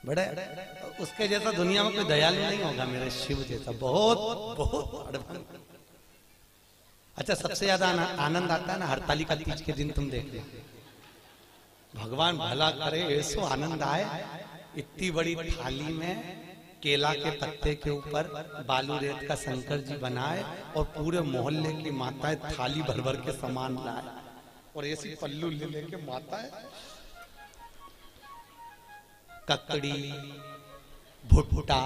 बड़े उसके जैसा दुनिया में कोई दयालु नहीं होगा मेरे शिव जैसा, बहुत बहुत। अच्छा, सबसे ज्यादा आनंद आता है ना हरतालिका तीज के दिन, तुम देख लो, भगवान भला करे ऐसो आनंद आए। इतनी बड़ी थाली में केला के पत्ते के ऊपर बालू रेत का शंकर जी बनाए और पूरे मोहल्ले की माताएं थाली भर भर के सामान लाए और ऐसी पल्लू ले लेके माताएं ककड़ी, भुट्टा,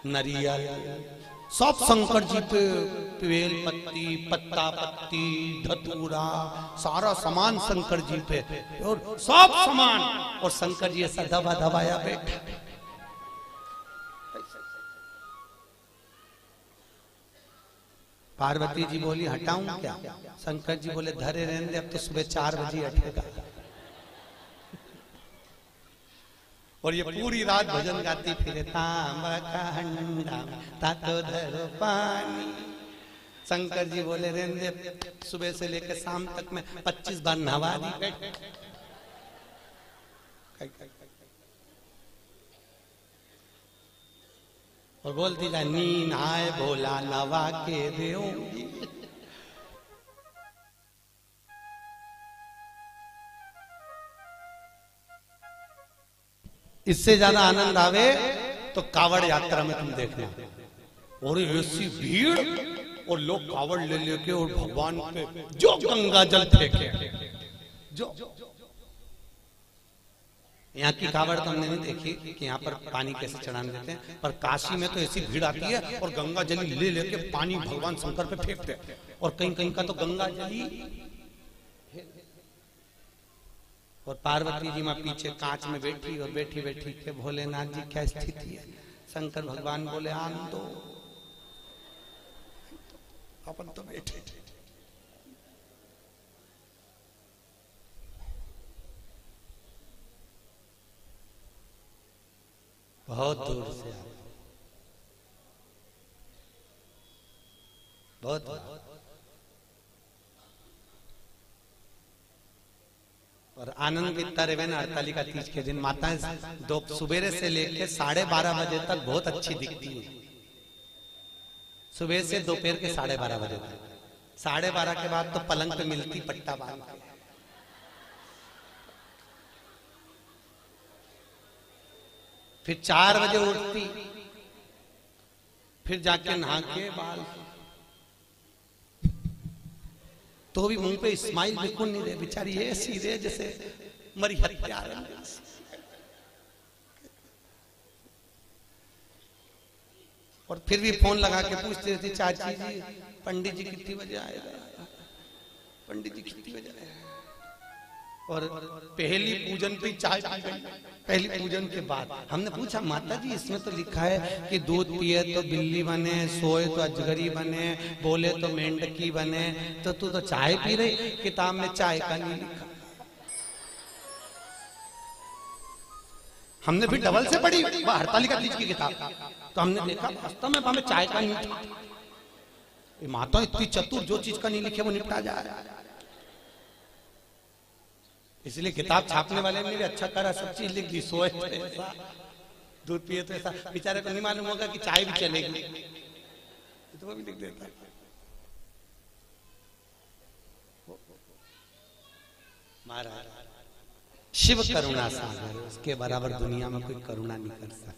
नरियल सब शंकर जी पे, बेल पत्ती, पत्ता पत्ती, धतूरा, सारा सामान शंकर जी पे, और सब सामान, और शंकर जी ऐसा दबा दबाया बैठा। पार्वती जी बोली हटाऊं क्या? शंकर जी बोले धरे रहने दे, अब तो सुबह 4 बजे हटेगा। और ये पूरी रात भजन गाती फिरे, तांबा का हंडा तातो धरो पानी। शंकर जी बोले रहने दे, सुबह से लेकर शाम तक में 25 बार नहवा दी। और बोलती जा, नींद आए भोला नवा के देऊंगी। इससे ज्यादा आनंद आवे तो कावड़ यात्रा में तुम देखना, और ऐसी भीड़ और लोग कावड़ ले लेके और भगवान पे जो गंगा जल फेंके। जो यहाँ की कावड़ तो हमने नहीं देखी कि यहाँ पर पानी कैसे चढ़ाने देते हैं, पर काशी में तो ऐसी भीड़ आती है और गंगा जली ले लेके पानी भगवान शंकर पे फेंकते हैं। और कहीं कहीं का तो गंगा जली, और पार्वती जी माँ पीछे कांच में बैठी, और बैठी बैठी के भोलेनाथ जी क्या स्थिति है। शंकर भगवान बोले आन दो, अपन तो बैठे। बहुत दूर से आए, बहुत। और आनंद इतना रहे ना हरतालिका तीज के दिन, माताएं दो सुबेरे से लेकर 12:30 बजे तक बहुत अच्छी दिखती है। सुबह से दोपहर के 12:30 बजे तक, 12:30 के बाद तो पलंग पे मिलती पट्टा बांध के। फिर 4 बजे उठती, फिर जाके नहा के बाल, तो भी मुंह पे स्माइल बिल्कुल नहीं रहे, बेचारी ऐसी रहे जैसे मरी हत्या। और फिर भी फोन लगा के पूछते थे, चाची जी पंडित जी कितनी बजे आएगा, पंडित जी कितनी बजे आएगा। और पहली पूजन पे चाय पी गई, पहली पूजन के बाद हमने पूछा, माता जी इसमें तो लिखा है कि दूध पिए तो बिल्ली बने, सोए तो अजगरी बने, बोले तो मेंढकी बने, तो तू तो चाय पी रही, किताब में चाय का नहीं लिखा। हमने भी डबल से पढ़ी हरतालिका तीज की किताब, तो हमने देखा वास्तव में हमें चाय का नहीं था। माता इतनी चतुर, जो चीज का नहीं लिखे वो निपटा जा रहा है। इसलिए किताब छापने वाले ने भी अच्छा करा, सब चीज लिख दी, सोए तो ऐसा, दूध पिए तो ऐसा। बेचारे को नहीं मालूम होगा कि चाय भी चलेगी, तो वो भी लिख देता है। महाराज शिव करुणा सागर, उसके बराबर दुनिया में कोई करुणा नहीं कर सकता।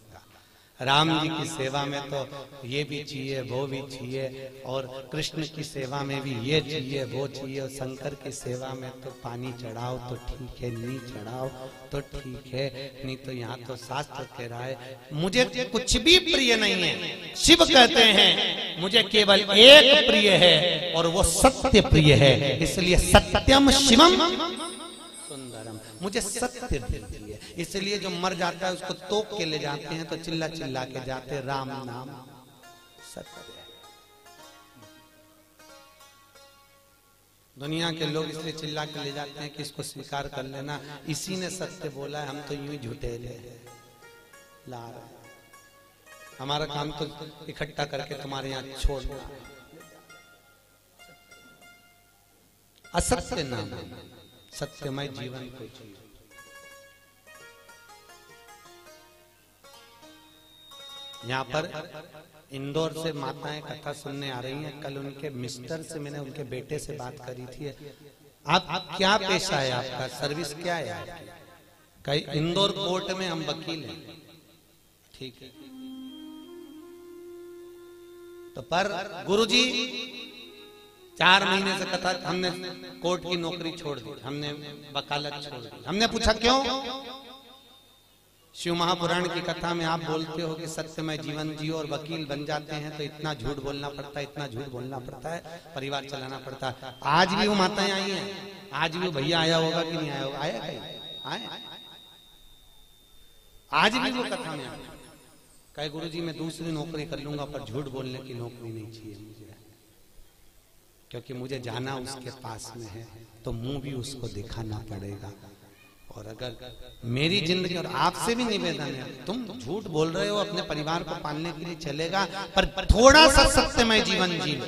राम जी की सेवा में तो ये भी चाहिए, वो भी चाहिए, और कृष्ण की सेवा में भी ये चाहिए, वो चाहिए, और शंकर की सेवा में तो पानी चढ़ाओ तो ठीक है, नहीं चढ़ाओ तो ठीक है, नहीं तो यहाँ तो शास्त्र कह रहा है मुझे कुछ भी प्रिय नहीं है। शिव कहते हैं मुझे केवल एक प्रिय है और वो सत्य प्रिय है, इसलिए सत्यम शिवम सुंदरम, मुझे सत्य प्रिय है। इसलिए जो मर जाता है उसको तोप के ले जाते हैं, तो चिल्ला चिल्ला के जाते, राम नाम सत्य है। दुनिया के लोग इसलिए चिल्ला के ले जाते हैं कि इसको स्वीकार कर लेना, इसी ने सत्य बोला है, हम तो यूं ही झूठेले ला रहे। हमारा काम तो इकट्ठा करके तुम्हारे यहाँ छोड़ना। असत्य नाम सत्यमय जीवन को जियो। यहाँ पर इंदौर से माताएं कथा सुनने आ रही हैं। कल उनके मिस्टर से मैंने उनके बेटे से बात करी थी। आप क्या पेशा है, आपका सर्विस क्या है? कई इंदौर कोर्ट में हम वकील हैं। ठीक है, तो पर गुरुजी 4 महीने से कथा, हमने कोर्ट की नौकरी छोड़ दी, हमने वकालत छोड़ दी। हमने पूछा क्यों? शिव महापुराण की कथा में आप बोलते हो कि सत्यमय जीवन जियो और वकील बन जाते हैं, तो इतना झूठ बोलना पड़ता है, इतना झूठ बोलना पड़ता है, परिवार चलाना पड़ता है। आज भी वो माताएं आई हैं, आज भी वो भैया आया होगा कि नहीं आया होगा? आया कहीं? आए? आज भी वो कथा में आया, कहे गुरुजी मैं दूसरी नौकरी कर लूंगा पर झूठ बोलने की नौकरी नहीं चाहिए मुझे, क्योंकि मुझे जाना उसके पास में है, तो मुंह भी उसको दिखाना पड़ेगा। और अगर मेरी जिंदगी, और आपसे भी निवेदन है, तुम झूठ बोल रहे हो अपने परिवार को पालने के लिए चलेगा, पर थोड़ा सा सत्यमय जीवन जी लो।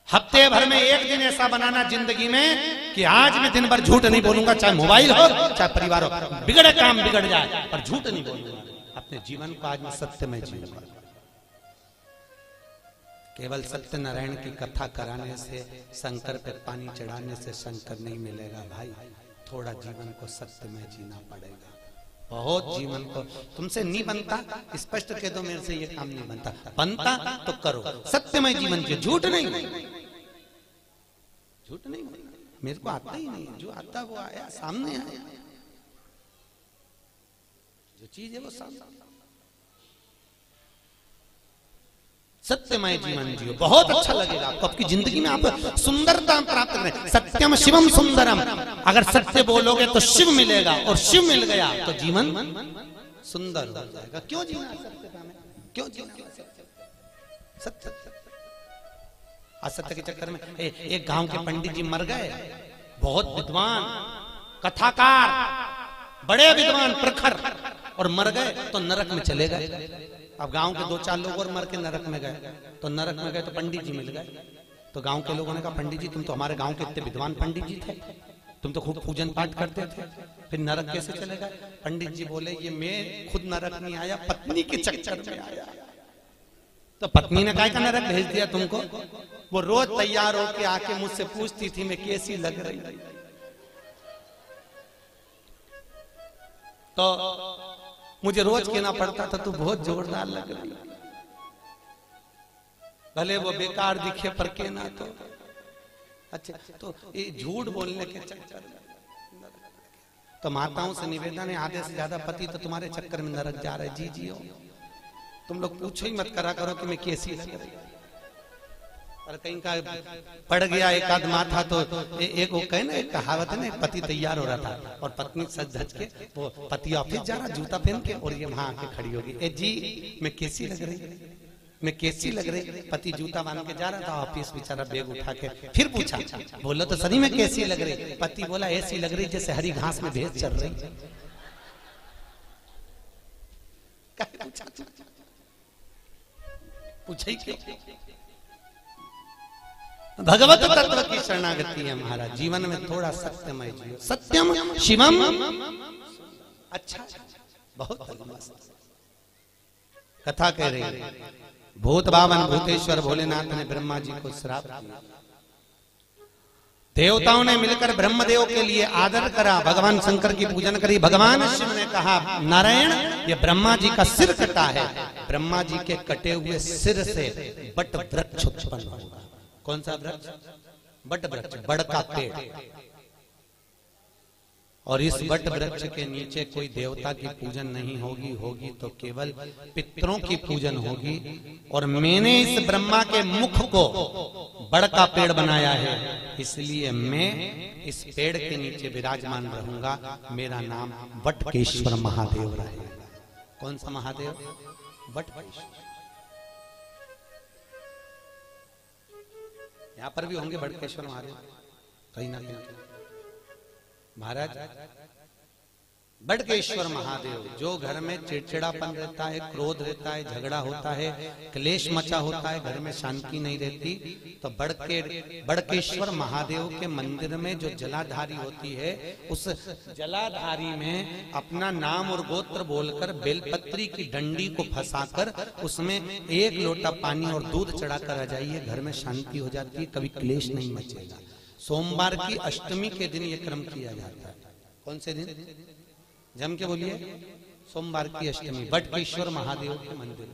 हफ्ते भर में एक दिन ऐसा बनाना जिंदगी में कि आज मैं दिन भर झूठ नहीं बोलूंगा, चाहे मोबाइल हो चाहे परिवार हो, बिगड़े काम बिगड़ जाए पर झूठ नहीं बोलूंगा। अपने जीवन को आज मैं सत्यमय जीऊंगा। केवल सत्यनारायण की कथा कराने से, शंकर पे पानी चढ़ाने से शंकर नहीं मिलेगा भाई। थोड़ा जीवन को सत्यमय जीना पड़ेगा। बहुत जीवन को तुमसे नहीं बनता, स्पष्ट कह दो मेरे से ये काम नहीं बनता, बनता तो करो सत्यमय जीवन जियो, झूठ नहीं, झूठ नहीं। मेरे को आता ही नहीं, जो आता वो आया, सामने आया, जो चीज है वो सामने। सत्यमय जीवन जियो, बहुत अच्छा लगेगा आपको। आपकी जिंदगी में आप सुंदरता प्राप्त करें। सत्यम शिवम सुंदरम, अगर सत्य बोलोगे तो शिव मिलेगा, और शिव मिल गया तो जीवन सुंदर हो जाएगा। क्यों जीना सत्यता में? क्यों जीना सत्य? असत्य के चक्कर में एक गांव के पंडित जी मर गए, बहुत विद्वान कथाकार, बड़े विद्वान प्रखर, और मर गए तो नरक में चले गए। अब गांव के 2-4 लोग और मर के नरक में गए, तो नरक में गए तो पंडित जी मिल गए। तो गांव के लोगों ने कहा पंडित जी तुम तो हमारे गांव के इतने विद्वान पंडित जी थे, तुम तो खूब पूजन पाठ करते थे, फिर नरक कैसे चले गए? पंडित जी बोले ये मैं खुद नरक नहीं आया, पत्नी के चक्कर में आया। तो पत्नी ने कहा नरक भेज दिया तुमको? वो रोज तैयार होके आके मुझसे पूछती थी मैं कैसी लग रही। तो मुझे रोज कहना पड़ता था तू बहुत जोरदार लग रही, भले वो बेकार दिखे पर कहना तो अच्छा। तो ये झूठ बोलने के चक्कर में, तो माताओं से निवेदन है, आधे से ज्यादा पति तो तुम्हारे चक्कर में नरक जा रहे। जी जियो, तुम लोग पूछो ही मत करा करो कि मैं कैसी लग रही। और कहीं का पड़ गया एक आध माथा तो एक वो कहे ना, एक कहावत है ना, एक पति तैयार हो रहा था और पत्नी सज धज के, वो पति ऑफिस जा रहा जूता पहन के, और ये वहां आके खड़ी होगी, ए जी मैं कैसी लग रही, मैं कैसी लग रही? पति जूता बांध के जा रहा था ऑफिस, बेचारा बैग उठा के, फिर पूछा बोलो तो सही में कैसी लग रही? पति बोला ऐसी लग रही जैसे हरी घास में भैंस चल रही। पूछा ही क्यों? भगवत तत्व की शरणागति है महाराज। जीवन में थोड़ा सत्यमय जियो, सत्यम शिवम। अच्छा, बहुत कथा कह रही है। भूत बावन भूतेश्वर भोलेनाथ ने ब्रह्मा जी को श्राप दिया। देवताओं ने मिलकर ब्रह्मदेव के लिए आदर करा, भगवान शंकर की पूजन करी। भगवान शिव ने कहा नारायण ये ब्रह्मा जी का सिर कटा है, ब्रह्मा जी के कटे हुए सिर से बट वृक्ष उत्पन्न होगा। कौन सा वृक्ष? बट वृक्ष, बड़ का पेड़। और इस बट वृक्ष के नीचे कोई देवता की पूजन नहीं होगी, होगी तो केवल पितरों की पूजन होगी। और मैंने इस ब्रह्मा के मुख को बड़ का पेड़ बनाया है, इसलिए मैं इस पेड़ के नीचे विराजमान रहूंगा। मेरा नाम बटकेश्वर महादेव रहेगा। कौन सा महादेव? बटकेश्वर। यहाँ पर भी होंगे बटकेश्वर महादेव कहीं ना कहीं। महाराज बड़केश्वर महादेव, जो घर में चिड़चिड़ापन रहता है, क्रोध रहता है, झगड़ा होता है, क्लेश मचा होता है, घर में शांति नहीं रहती, तो बड़केश्वर महादेव के मंदिर में जो जलाधारी होती है, उस जलाधारी में अपना नाम और गोत्र बोलकर बेलपत्री की डंडी को फंसाकर उसमें 1 लोटा पानी और दूध चढ़ाकर आ जाइए, घर में शांति हो जाती है, कभी क्लेश नहीं मचेगा। सोमवार की अष्टमी के दिन यह क्रम किया जाता है। कौन से दिन? जम के बोलिए। सोमवार की अष्टमी, बटकेश्वर महादेव के मंदिर।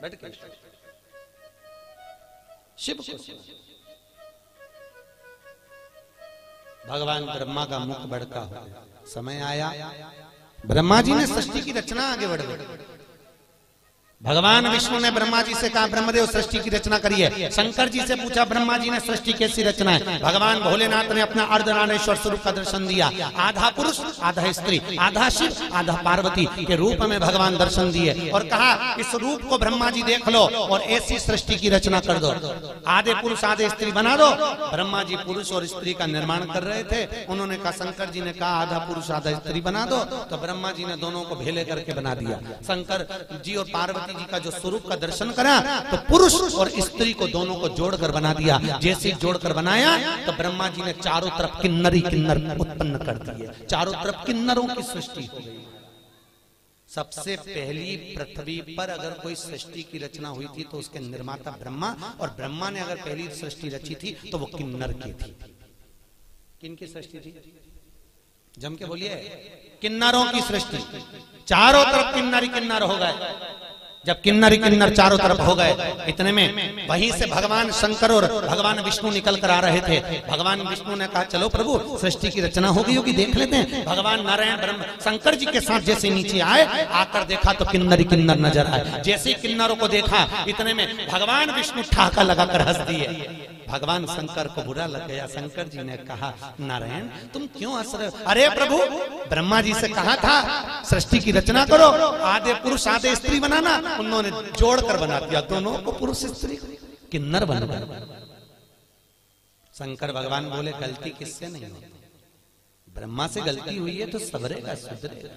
बटकेश्वर शिव को भगवान ब्रह्मा का मुख बड़का हो गया। समय आया, ब्रह्मा जी ने सृष्टि की रचना आगे बढ़ गई। भगवान विष्णु ने ब्रह्मा जी से कहा, ब्रह्मदेव सृष्टि की रचना करिए। शंकर जी से पूछा, ब्रह्मा जी ने सृष्टि कैसी रचना है? भगवान भोलेनाथ ने अपना अर्धनारेश्वर स्वरूप का दर्शन दिया। आधा पुरुष आधा स्त्री, आधा शिव आधा पार्वती के रूप में भगवान दर्शन दिए और कहा, इस रूप को ब्रह्मा जी देख लो और ऐसी सृष्टि की रचना कर दो। आधे पुरुष आधे स्त्री बना दो। ब्रह्मा जी पुरुष और स्त्री का निर्माण कर रहे थे। उन्होंने कहा, शंकर जी ने कहा आधा पुरुष आधा स्त्री बना दो, तो ब्रह्मा जी ने दोनों को भेले करके बना दिया। शंकर जी और पार्वती जी का जो स्वरूप का दर्शन करा, तो पुरुष और स्त्री को दोनों को जोड़कर बना दिया। जैसे जोड़कर बनाया तो ब्रह्मा जी ने चारों तरफ किन्नरी किन्नर उत्पन्न कर दिए। चारों तरफ किन्नरों की सृष्टि हो गई। सबसे पहली पृथ्वी पर अगर कोई सृष्टि की रचना हुई थी तो उसके निर्माता ब्रह्मा, और ब्रह्मा ने अगर पहली सृष्टि रची थी तो वो किन्नर की थी। किनकी सृष्टि थी? जम के बोलिए। किन्नरों की सृष्टि। चारों तरफ किन्नरी किन्नर हो गए। जब किन्नरी किन्नर चारों तरफ हो गए, इतने में वहीं से भगवान शंकर और भगवान विष्णु निकल कर आ रहे थे। भगवान विष्णु ने कहा, चलो प्रभु सृष्टि की रचना हो गई होगी, देख लेते हैं। भगवान नारायण ब्रह्म शंकर जी के साथ जैसे नीचे आए, आकर देखा तो किन्नरी किन्नर नजर आए। जैसे किन्नरों को देखा, इतने में भगवान विष्णु ठहाका लगाकर हंस दिए। भगवान शंकर को बुरा लग गया। शंकर जी ने कहा, नारायण तुम क्यों हंस रहे हो? अरे प्रभु, ब्रह्मा जी से कहा था सृष्टि की रचना करो, आधे पुरुष आधे स्त्री बनाना, उन्होंने जोड़कर बना दिया दोनों को, पुरुष स्त्री किन्नर बन गए। शंकर भगवान बोले, गलती किससे नहीं होती? ब्रह्मा से गलती हुई है तो सबरेगा सुधरेगा,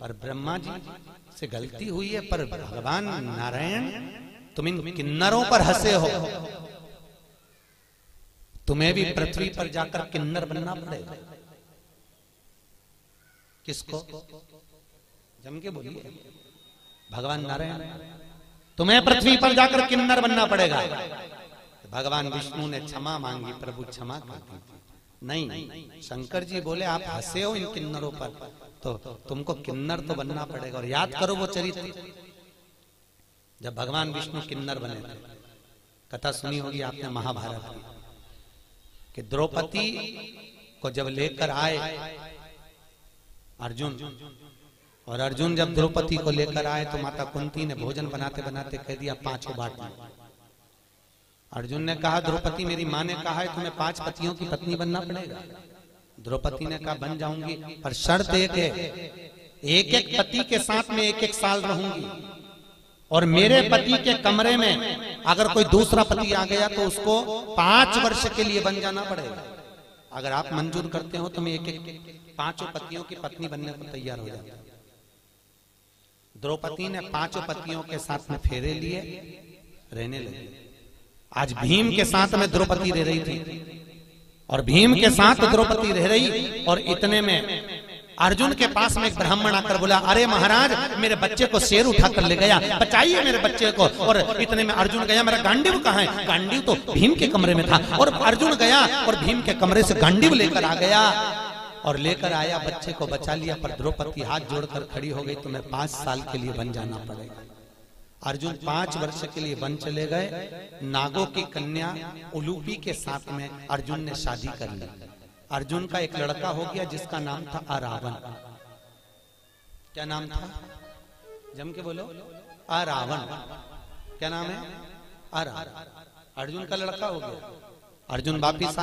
पर ब्रह्मा जी से गलती हुई है, पर भगवान नारायण तुम इन किन्नरों पर हंसे हो, तुम्हें भी पृथ्वी पर जाकर किन्नर बनना पड़ेगा। किसको? जम के बोलिए। भगवान नारायण, तुम्हें पृथ्वी पर जाकर किन्नर बनना पड़ेगा। भगवान विष्णु ने क्षमा मांगी, प्रभु क्षमा कर दीजिए। नहीं, शंकर जी बोले, आप हंसे हो इन किन्नरों पर, तो तुमको किन्नर तो बनना पड़ेगा। और याद करो वो चरित्र, जब भगवान विष्णु किन्नर बने थे। कथा सुनी होगी आपने महाभारत की, कि द्रौपदी को जब लेकर आए अर्जुन, और अर्जुन जब द्रौपदी को लेकर आए तो माता कुंती ने भोजन बनाते बनाते कह दिया, 5 बांट लो। अर्जुन ने कहा, द्रौपदी मेरी माँ ने कहा है तुम्हें 5 पतियों की पत्नी बनना पड़ेगा। द्रौपदी ने कहा, बन जाऊंगी, पर शर्त एक है, एक एक पति के साथ में 1-1 साल रहूंगी, और मेरे पति के कमरे में अगर कोई दूसरा पति आ गया तो उसको 5 वर्ष के लिए बन जाना पड़ेगा। अगर आप मंजूर करते हो तो मैं 5 पतियों की पत्नी बनने को तैयार हो जाता। द्रौपदी ने 5 पतियों के साथ में फेरे लिए, रहने लगी। आज भीम के साथ में द्रौपदी रह रही थी, और भीम के साथ द्रौपदी रह रही, और इतने में अर्जुन के पास में एक ब्राह्मण आकर बोला, अरे महाराज मेरे बच्चे को शेर उठाकर ले गया, बचाइए मेरे बच्चे को। और इतने में अर्जुन गया, मेरा गांडीव कहाँ है? गांडीव तो भीम के कमरे में था। और अर्जुन गया और भीम के कमरे से गांडीव लेकर आ गया, और लेकर आया, बच्चे को बचा लिया। पर द्रौपदी हाथ जोड़कर खड़ी हो गई, तुम्हें 5 साल के लिए बन जाना पड़ेगा। अर्जुन 5 वर्ष के लिए वन चले गए। नागों की कन्या उलूपी के साथ में अर्जुन ने शादी कर ली। अर्जुन का एक लड़का हो गया जिसका नाम था अरावण। क्या नाम था? जम के बोलो। अरावण। क्या नाम है? अरावण। अर्जुन का लड़का हो गया। अर्जुन वापिस आ